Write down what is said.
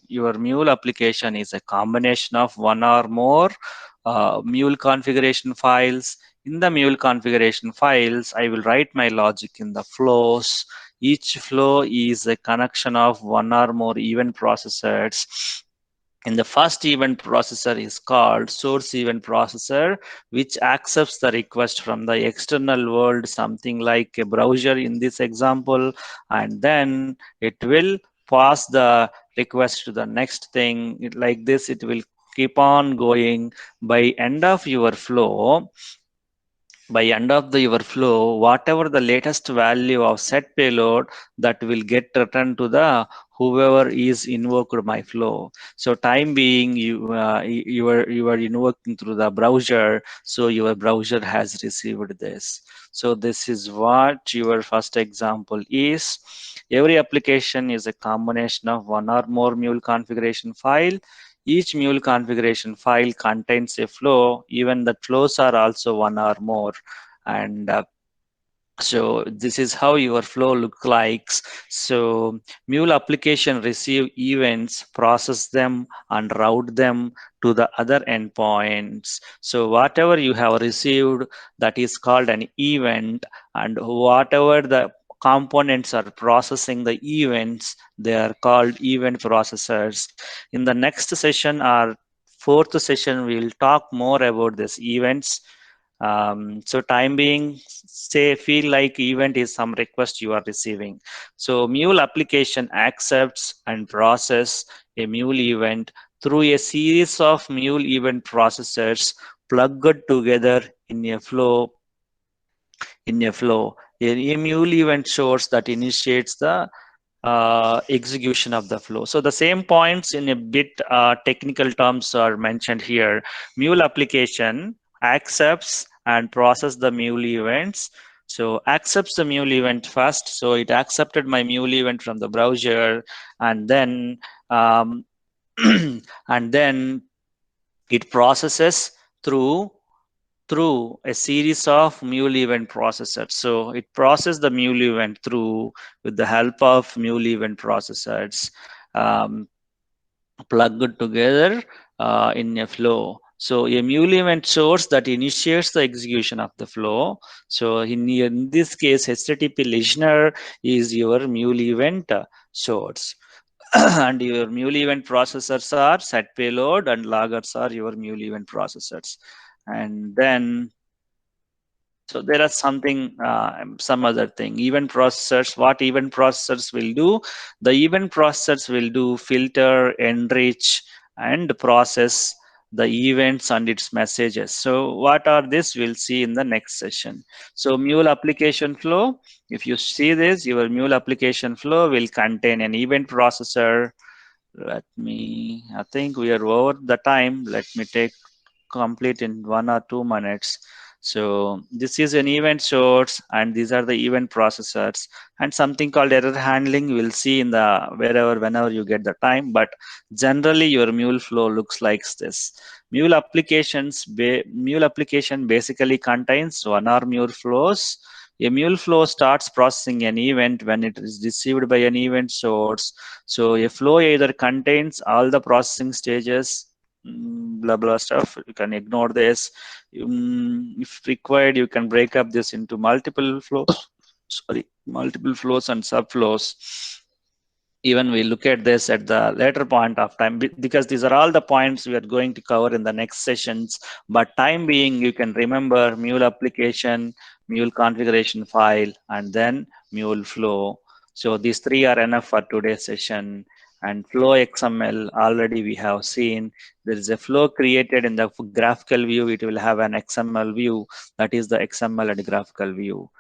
Your mule application is a combination of one or more mule configuration files. In the mule configuration files, I will write my logic in the flows. Each flow is a connection of one or more event processors. In the first event processor is called source event processor, which accepts the request from the external world, something like a browser in this example, and then it will pass the request to the next thing. Like this, it will keep on going. By end of your flow, your flow, whatever the latest value of set payload, that will get returned to the whoever is invoked my flow. So time being, you are invoking through the browser, so your browser has received this. So this is what your first example is. Every application is a combination of one or more mule configuration file. Each mule configuration file contains a flow. Even the flows are also one or more. And so this is how your flow look like. So mule application receive events, process them, and route them to the other endpoints. So whatever you have received, that is called an event, and whatever the components are processing the events, they are called event processors. In the next session or fourth session, we'll talk more about these events. So time being, say feel like event is some request you are receiving. So mule application accepts and process a mule event through a series of mule event processors plugged together in a flow. A mule event source that initiates the execution of the flow. So the same points in a bit technical terms are mentioned here. Mule application accepts and process the mule events. So accepts the mule event first. So it accepted my mule event from the browser, and then um, and then it processes through a series of mule event processors. So it processes the mule event through with the help of mule event processors, um, plugged together in a flow. So a mule event source that initiates the execution of the flow. So in this case, HTTP listener is your mule event source. And your mule event processors are set payload, and loggers are your mule event processors. And then so there are some other thing. Event processors, what event processors will do? The event processors will do filter, enrich, and process the events and its messages. So what are this? We'll see in the next session. So mule application flow. If you see this, your mule application flow will contain an event processor. I think we are over the time. Let me take complete in 1 or 2 minutes. So this is an event source, and these are the event processors, and something called error handling we'll see in the whenever you get the time. But generally your mule flow looks like this. Mule application basically contains one or more flows. A mule flow starts processing an event when it is received by an event source. So a flow either contains all the processing stages, blah blah stuff. You can ignore this. If required, you can break up this into multiple flows. Sorry, multiple flows and subflows. Even we look at this at the later point of time, because these are all the points we are going to cover in the next sessions. But time being, you can remember mule application, mule configuration file, and then mule flow. So these three are enough for today's session. And flow XML, already we have seen there is a flow created in the graphical view. It will have an XML view, that is the XML and graphical view.